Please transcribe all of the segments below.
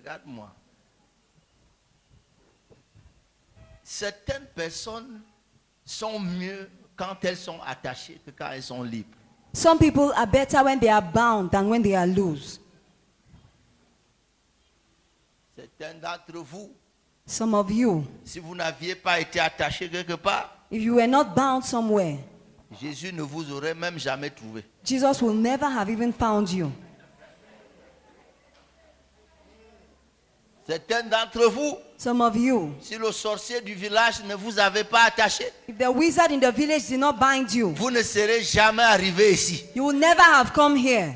regarde-moi. Certaines personnes sont mieux quand elles sont attachées que quand elles sont libres. Some people are better when they are bound than when they are loose. Certains d'entre vous, Some of you, si vous n'aviez pas été attaché quelque part, if you were not bound somewhere, Jésus ne vous aurait même jamais trouvé. Jesus will never have even found you. Certains d'entre vous, Some of you, si le sorcier du village ne vous avait pas attaché, if the wizard in the village did not bind you, vous ne serez jamais arrivé ici. you will never have come here.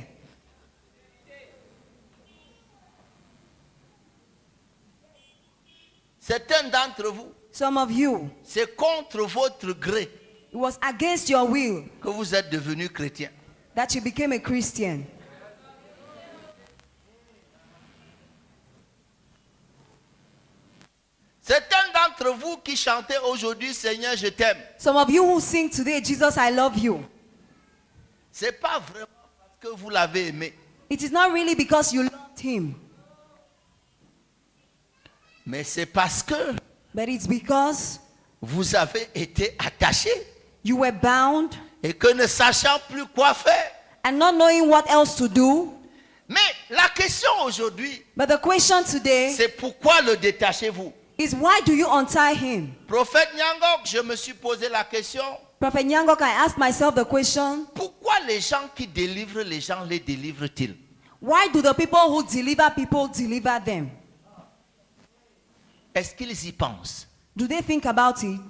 Certains d'entre vous, Some of you, c'est contre votre gré it was against your will que vous êtes devenus chrétiens. that you became a Christian. Certains d'entre vous qui chantez aujourd'hui Seigneur, je t'aime, Some of you who sing today, Jesus, I love you. c'est pas vraiment parce que vous l'avez aimé, It is not really because you loved him, mais c'est parce que but it's because vous avez été attachés you were bound et que ne sachant plus quoi faire. and not knowing what else to do. Mais la question aujourd'hui, But the question today c'est pourquoi le détachez-vous? is, why do you untie him? Prophète Nyangok, je me suis posé la question, Prophet Nyangok, I asked myself the question, pourquoi les gens qui délivrent les gens les délivrent-ils? why do the people who deliver people deliver them? Est-ce qu'ils y pensent? Do they think about it?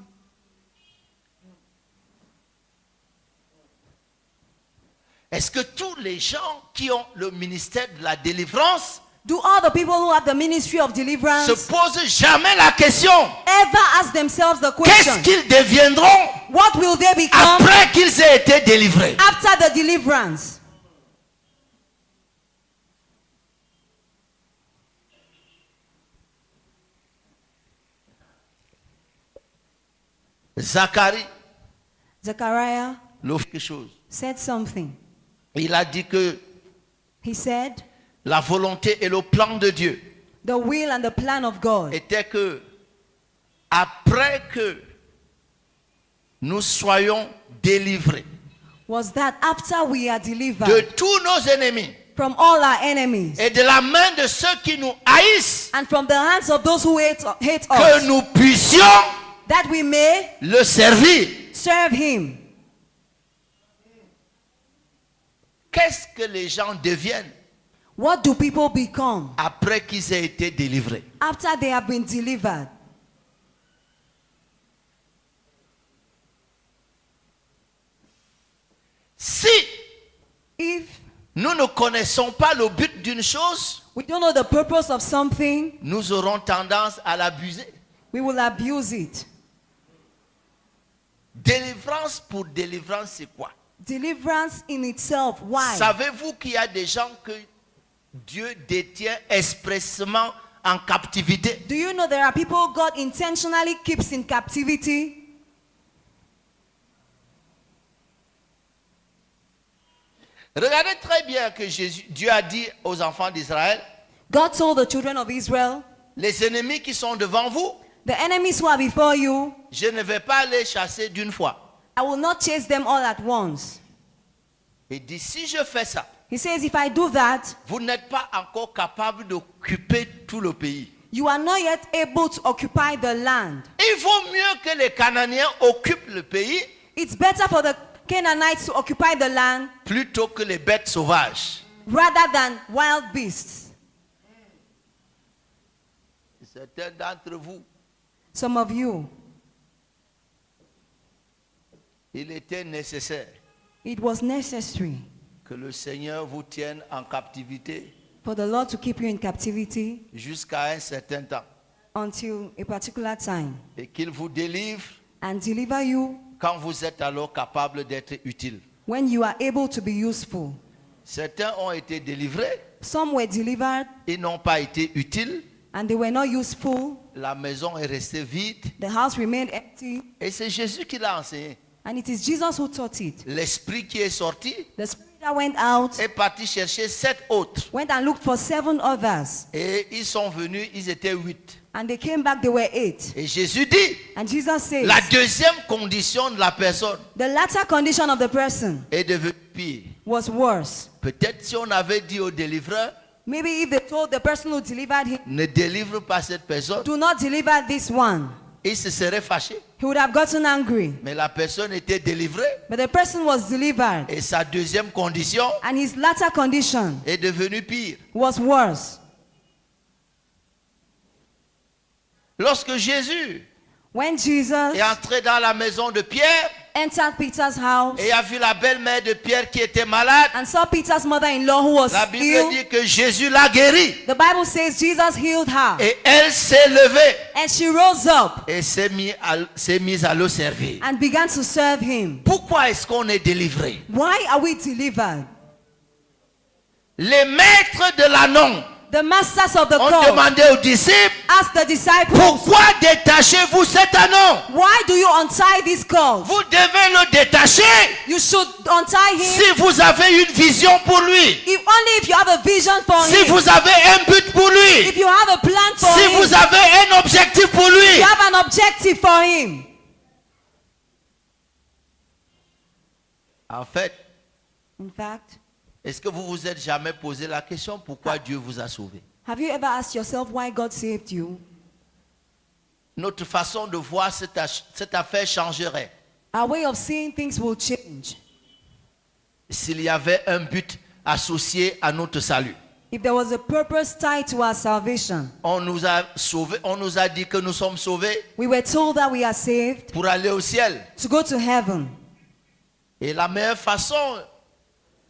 Est-ce que tous les gens qui ont le ministère de la délivrance Do all the people who have the ministry of se deliverance posent jamais la question, ever ask themselves the qu'est-ce question, qu'ils deviendront what will they become après qu'ils aient été délivrés? after the deliverance? Zacharie, Zechariah quelque chose. said something. Il a dit que He said, la volonté et le plan de Dieu the will and the plan of God était que après que nous soyons délivrés was that after we are de delivered tous nos ennemis from all our enemies et de la main de ceux qui nous haïssent, and from the hands of those who hate que us, nous puissions that we may le servir. serve him. Qu'est-ce que les gens deviennent What do people become après qu'ils aient été délivrés? after they have been delivered? Si If nous ne connaissons pas le but d'une chose, we don't know the purpose of something, nous aurons tendance à l'abuser. we will abuse it. Délivrance pour délivrance, c'est quoi? Deliverance in itself, why? Savez-vous qu'il y a des gens que Dieu détient expressément en captivité? Do you know there are people God intentionally keeps in captivity? Regardez très bien que Dieu a dit aux enfants d'Israël, God told the children of Israel, les ennemis qui sont devant vous, the enemies who are before you, je ne vais pas les chasser d'une fois. I will not chase them all at once. Il dit, si je fais ça, He says, if I do that, vous n'êtes pas encore capable d'occuper tout le pays. you are not yet able to occupy the land. Il vaut mieux que les Cananéens occupent le pays It's better for the Canaanites to occupy the land plutôt que les bêtes sauvages. rather than wild beasts. Certains d'entre vous, Some of you, il était nécessaire it was necessary que le Seigneur vous tienne en captivité for the Lord to keep you in captivity jusqu'à un certain temps until a particular time et qu'il vous délivre and deliver you quand vous êtes alors capable d'être utile. when you are able to be useful. Certains ont été délivrés, Some were delivered ils n'ont pas été utiles, and they were not useful. la maison est restée vide The house remained empty, et c'est Jésus qui l'a enseigné. and it is Jesus who taught it. L'esprit qui est sorti, The Spirit Peter went out, est parti chercher 7 autres. went and looked for 7 others. Et ils sont venus, ils étaient 8. And they came back, they were 8. Et Jésus dit, And Jesus says, la deuxième condition de la personne the latter condition of the person est devenue pire. was worse. Peut-être si on avait dit au délivreur, Maybe if they told the person who delivered him, ne délivre pas cette personne, do not deliver this one, il se serait fâché. he would have gotten angry. Mais la personne était délivrée. But the person was delivered, Et sa deuxième condition and his latter condition est devenue pire. was worse. Lorsque Jésus When Jesus est entré dans la maison de Pierre entered Peter's house et a vu la belle-mère de Pierre qui était malade, and saw Peter's mother-in-law who was la Bible ill, dit que Jésus l'a guérie. the Bible says Jesus healed her. Et elle s'est levée And she rose up et s'est mise à le servir. and began to serve him. Pourquoi est-ce qu'on est délivré? Why are we delivered? Les maîtres de l'annon The masters of the ont cult demandé aux disciples, asked the disciples, pourquoi détachez-vous cet annon? why do you untie this colt? Vous devez le détacher You should untie him si vous avez une vision pour lui, only if you have a vision for si him. vous avez un but pour lui, If you have a plan for si him, vous avez un objectif pour lui. you have an objective for him. En fait, In fact, est-ce que vous vous êtes jamais posé la question pourquoi Dieu vous a sauvé? have you ever asked yourself why God saved you? Notre façon de voir cette affaire changerait Our way of seeing things will change s'il y avait un but associé à notre salut. if there was a purpose tied to our salvation. On nous a sauvés, on nous a dit que nous sommes sauvés We were told that we are saved pour aller au ciel. to go to heaven. Et la meilleure façon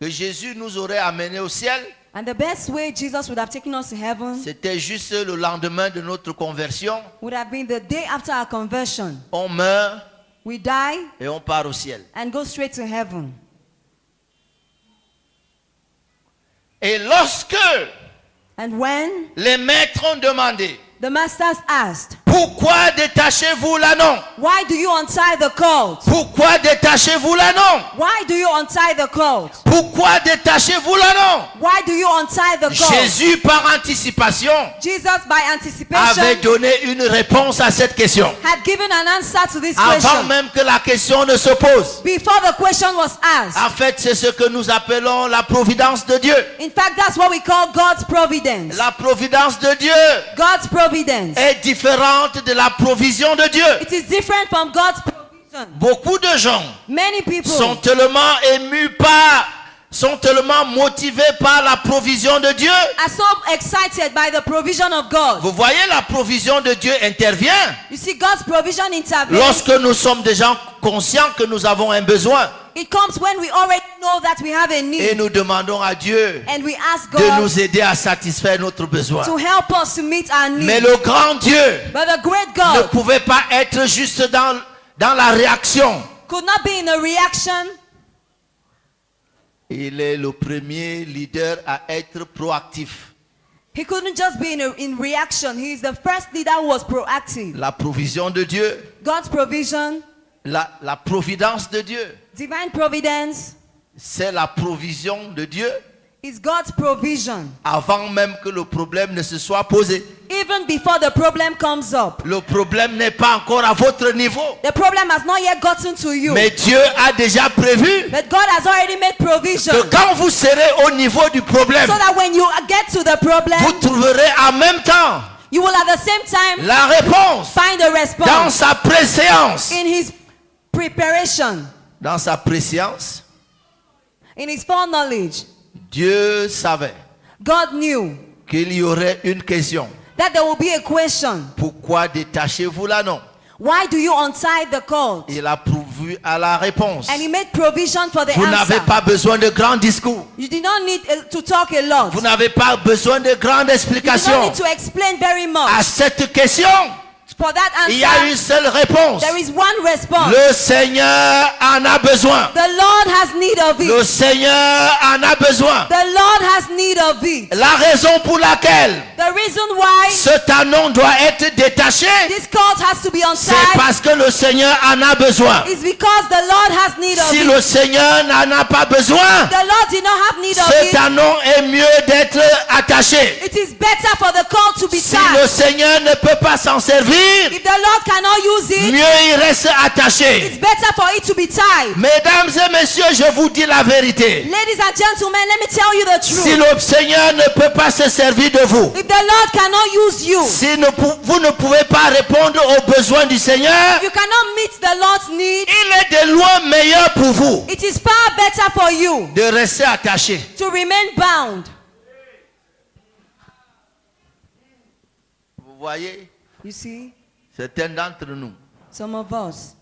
que Jésus nous aurait amenés au ciel, And the best way Jesus would have taken us to heaven c'était juste le lendemain de notre conversion. would have been the day after our conversion. On meurt We die et on part au ciel. and go straight to heaven. Et lorsque And when les maîtres ont demandé, the masters asked, pourquoi détachez-vous l'annon? why do you untie the colt? Pourquoi détachez-vous l'annon? Why do you untie the colt? Pourquoi détachez-vous l'annon? Why do you untie the colt? Jésus, par anticipation, Jesus, by avait anticipation, donné une réponse à cette question. had given an answer to this Avant question même que la question ne se pose. before the question was asked. En fait, c'est ce que nous appelons la providence de Dieu. In fact, that's what we call God's providence. La providence de Dieu God's providence. est différente de la provision de Dieu. It is different from God's provision. Beaucoup de gens Many people sont tellement sont tellement motivés par la provision de Dieu. are so excited by the provision of God. Vous voyez, la provision de Dieu intervient You see, God's provision intervenes. lorsque nous sommes des gens conscients que nous avons un besoin It comes when we already know that we have a et need. nous demandons à Dieu And we ask de God nous aider à satisfaire notre besoin. to help us to meet our Mais needs. le grand Dieu But the great ne God pouvait pas être juste dans la réaction. could not be in a reaction. Il est le premier leader à être proactif. He couldn't just be in reaction. He is the first leader who was proactive. La provision de Dieu, God's provision, la providence de Dieu, divine providence, c'est la provision de Dieu is God's provision. avant même que le problème ne se soit posé. Even before the problem comes up. Le problème n'est pas encore à votre niveau. The problem has not yet gotten to you. Mais Dieu a déjà prévu But God has already made provision. que quand vous serez au niveau du problème, So that when you get to the problem, vous trouverez en même temps you will at the same time la réponse find a dans response sa préséance. in His preparation, Dans sa préséance, in His foreknowledge. Dieu savait God knew qu'il y aurait une question. that there will be a question. Pourquoi détachez-vous l'annon? Why do you untie the colt? Il a pourvu à la réponse. And He made provision for the Vous n'avez answer. pas besoin de grands discours. You did not need to talk a lot. Vous n'avez pas besoin de grandes You did not explications need to explain very much. à cette question. For that il y a answer, une seule réponse. there is one response. Le Seigneur en a besoin. The Lord has need of Le it. Seigneur en a besoin. The Lord has need of it. La raison pour laquelle The reason why ce talon doit être détaché, this colt has to be c'est untied parce que le Seigneur en a besoin. is because the Lord has need of Si it. le Seigneur n'en a pas besoin, The Lord did not have need of ce it. talon est mieux d'être attaché. It is better for the colt to be Si le tied. Seigneur ne peut pas s'en servir, If the Lord cannot use it, mieux il reste attaché. it's better for it to be tied. Mesdames et messieurs, je vous dis la vérité. Ladies and gentlemen, let me tell you the Si truth. le Seigneur ne peut pas se servir de vous, If the Lord cannot use you, si vous ne pouvez pas répondre aux besoins du Seigneur, you cannot meet the Lord's need, il est de loin meilleur pour vous it is far better for you de rester attaché. to remain bound. Vous voyez, You see, certains d'entre nous, some of us,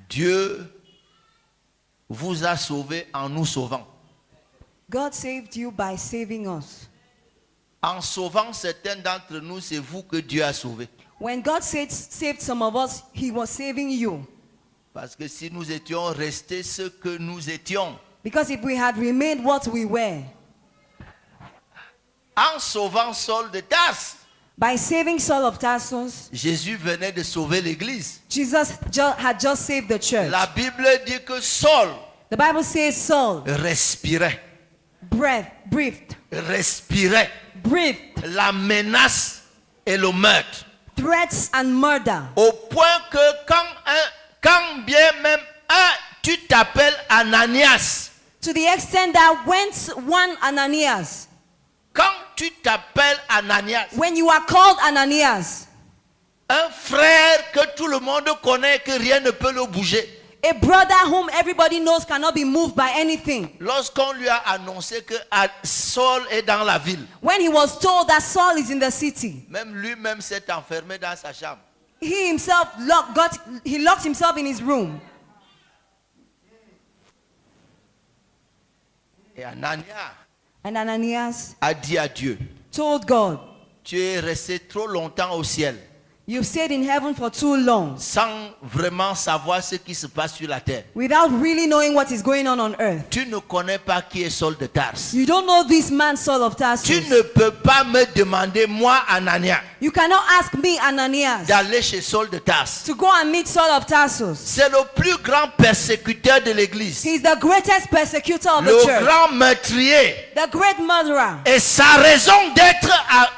Dieu vous a sauvés en nous sauvant. God saved you by saving us. En sauvant certains d'entre nous, c'est vous que Dieu a sauvés. When God saved some of us, He was saving you. Parce que si nous étions restés ce que nous étions, Because if we had remained what we were, en sauvant Saul de Tarse, by saving Saul of Tarsus, Jésus venait de sauver l'église. Jesus had just saved the church. La Bible dit que Saul The Bible says Saul respirait breathed la menace et le meurtre. threats and murder. Au point que quand bien même tu t'appelles Ananias, To the extent that when Ananias, quand tu t'appelles Ananias, when you are called Ananias, un frère que tout le monde connaît, que rien ne peut le bouger, a brother whom everybody knows cannot be moved by anything. lorsqu'on lui a annoncé que Saul est dans la ville, When he was told that Saul is in the city, même lui-même s'est enfermé dans sa chambre. he himself locked himself in his room. Et Ananias And Ananias a dit à Dieu, told God, tu es resté trop longtemps au ciel you've stayed in heaven for too long sans vraiment savoir ce qui se passe sur la terre. without really knowing what is going on earth. Tu ne connais pas qui est Saul de Tarse. You don't know this man, Saul of Tu Tarsus. ne peux pas me demander, moi, Ananias, You cannot ask me, Ananias, d'aller chez Saul de Tarse. to go and meet Saul of Tarsus. C'est le plus grand persécuteur de l'église, He's the greatest persecutor of the le church, grand meurtrier. the great murderer. Et sa raison d'être à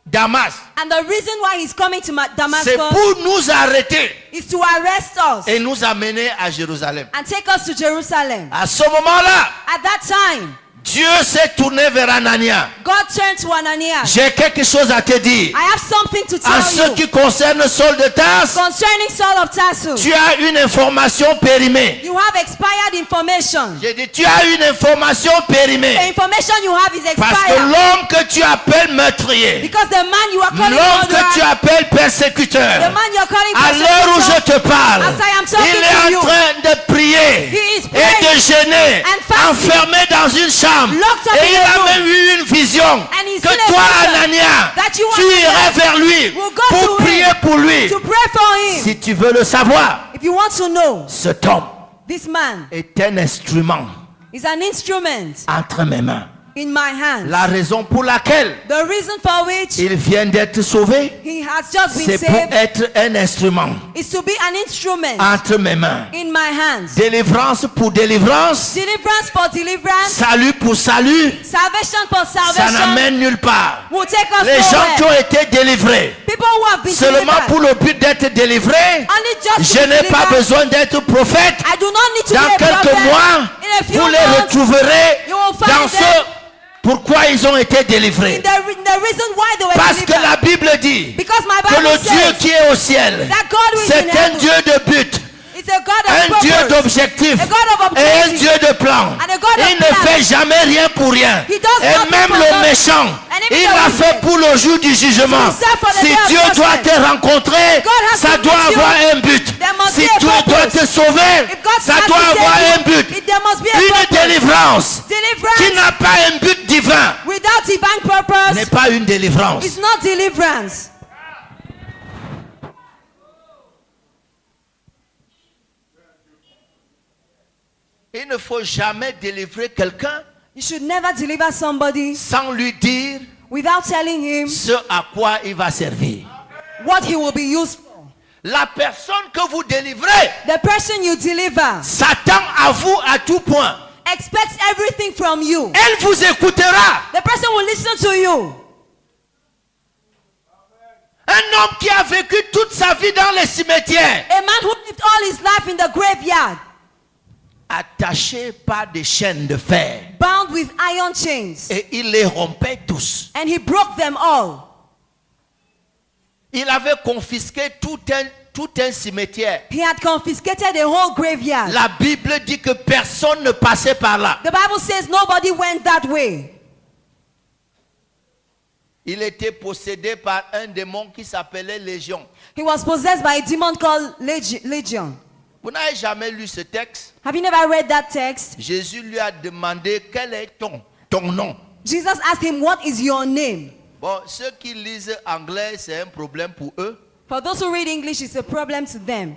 Damas, And the reason why he's coming to c'est Damascus pour nous arrêter is to arrest us et nous amener à Jérusalem. and take us to Jerusalem. À ce moment-là, At that time, Dieu s'est tourné vers Ananias. God turned to Ananias. J'ai quelque chose à te dire. I have something to En tell ce you qui concerne Saul de Tarse, concerning Saul of Tarsus. tu as une information périmée. You have expired information. J'ai dit, tu as une information The périmée. information you have is Parce que expired. l'homme que tu appelles meurtrier, Because the man you are calling l'homme que tu murderer, appelles the persécuteur, man you are calling à l'heure où je persecutor, te parle, as I am talking il to est you, en train de prier he is et praying de jeûner, and fasting, enfermé dans une chambre. locked up Et in il a a room. même eu une vision And he's que seen a toi, vision Ananias, that you, tu Ananias, irais vers lui will go pour to prier him pour lui. to pray for him. Si tu veux le savoir, If you want to know, cet homme this man est un instrument is an instrument entre mes mains. in my hands. La raison pour laquelle The reason for which il vient d'être sauvé, he has just been c'est pour saved être un instrument is to be an instrument entre mes mains. in my hands. Délivrance pour délivrance, Deliverance for deliverance, salut pour salut, salvation for ça salvation n'amène nulle part. will take us Les gens qui nowhere. ont été délivrés People who have been seulement delivered, pour le but d'être délivrés, only just je to be n'ai pas delivered. besoin d'être prophète. I do not need to Dans be a quelques prophet. mois, In a few vous les months, retrouverez you will find dans them ce pourquoi ils ont été in délivrés. the reason why they were Parce que delivered. la Bible dit Because my que Bible le Dieu says qui est au ciel, that God who is c'est in un heaven Dieu de but, is a God of un Dieu purpose, d'objectif a God of et un objective, Dieu de plan. and a God of Il ne plan. fait jamais rien pour rien. He does Et nothing même for le nothing. méchant, And even il the l'a wicked, fait pour le jour du jugement. to be set for the Si day of Dieu doit judgment. te rencontrer, God has ça to doit meet you. avoir un but. There must Si be a Dieu doit purpose. te sauver, If God ça has to doit save avoir you, un but. there must be a Une purpose. délivrance qui Deliverance n'a pas un but divin without divine n'est purpose. pas une délivrance. It's not deliverance. Il ne faut jamais délivrer quelqu'un You should never deliver somebody sans lui dire without telling him ce à quoi il va servir. what he will be used for. La personne que vous délivrez The person you deliver s'attend à vous à tout point. expects everything from you. Elle vous écoutera. The person will listen to you. Un homme qui a vécu toute sa vie dans les cimetières, A man who lived all his life in the graveyard, attaché par des chaînes de fer, bound with iron chains, et il les rompait tous. and he broke them all. Il avait confisqué tout un cimetière. He had confiscated the whole graveyard. La Bible dit que personne ne passait par là. The Bible says nobody went that way. Il était possédé par un démon qui s'appelait Légion. He was possessed by a demon called Legion. Vous n'avez jamais lu ce texte? Have you never read that text? Jésus lui a demandé quel est ton nom. Jesus asked him, "What is your name?" Bon, ceux qui lisent anglais, c'est un problème pour eux. For those who read English, it's a problem to them.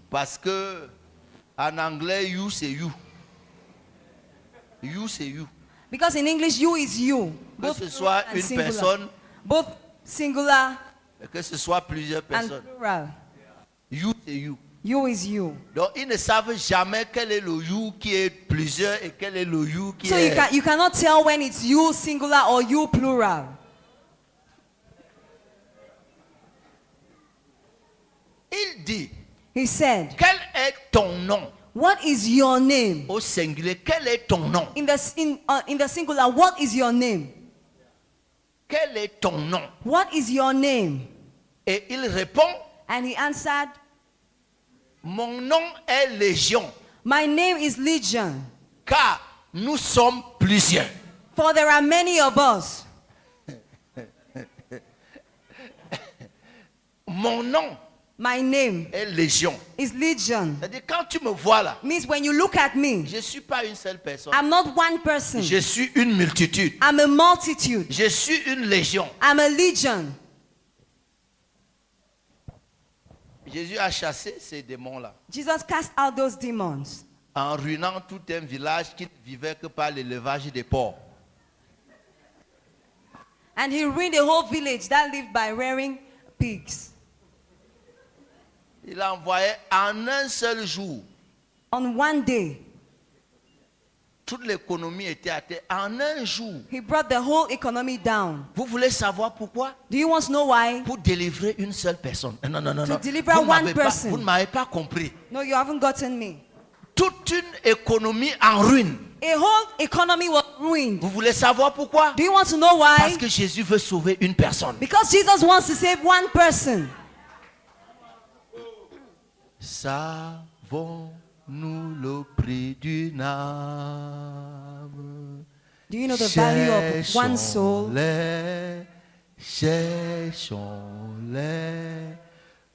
Parce que en anglais, you c'est you. You c'est you. Because in English, you is you. Que Both ce plural soit and une singular. personne, Both singular que ce soit plusieurs and personnes. plural. You c'est you. You is you. Donc ils ne savent jamais quel est le you qui est plusieurs et quel est le you qui So est... you cannot tell when it's you singular or you plural. Il dit, He said, quel est ton nom? "What is your name?" Au singulier, quel est ton nom? In the singular, what is your name? Quel est ton nom? What is your name? Et il répond, And he answered, mon nom est Légion, "My name is Legion, car nous sommes plusieurs. for there are many of us." Mon nom My name est Légion. is Legion. C'est-à-dire, quand tu me vois là, Means when you look at me, je ne suis pas une seule personne. I'm not one person. Je suis une multitude. I'm a multitude. Je suis une légion. I'm a legion. Jésus a chassé ces démons-là Jesus cast out those demons en ruinant tout un village qui ne vivait que par l'élevage des porcs. and he ruined the whole village that lived by rearing pigs. Il a envoyé en un seul jour, On one day, toute l'économie était à terre. En un jour. he brought the whole economy down. Vous voulez savoir pourquoi? Do you want to know why? Pour délivrer une seule personne. Non, non, non, To non. deliver Vous one m'avez pas- person. vous ne m'avez pas compris. No, you haven't gotten me. Toute une économie en ruine. A whole economy was ruined. Vous voulez savoir pourquoi? Do you want to know why? Parce que Jésus veut sauver une personne. Because Jesus wants to save one person. Savons-nous le prix d'une âme? Do you know the value of one soul? Cherchons-les,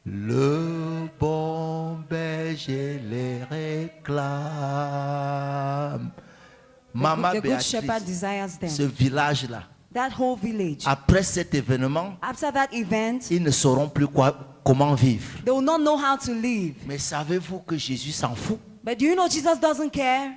le bon berger les réclame. Maman The good shepherd Béatrice, desires ce them. village-là, That whole village. après cet événement, After that event, ils ne sauront plus comment vivre. they will not know how to live. Mais savez-vous que Jésus s'en fout? But do you know Jesus doesn't care?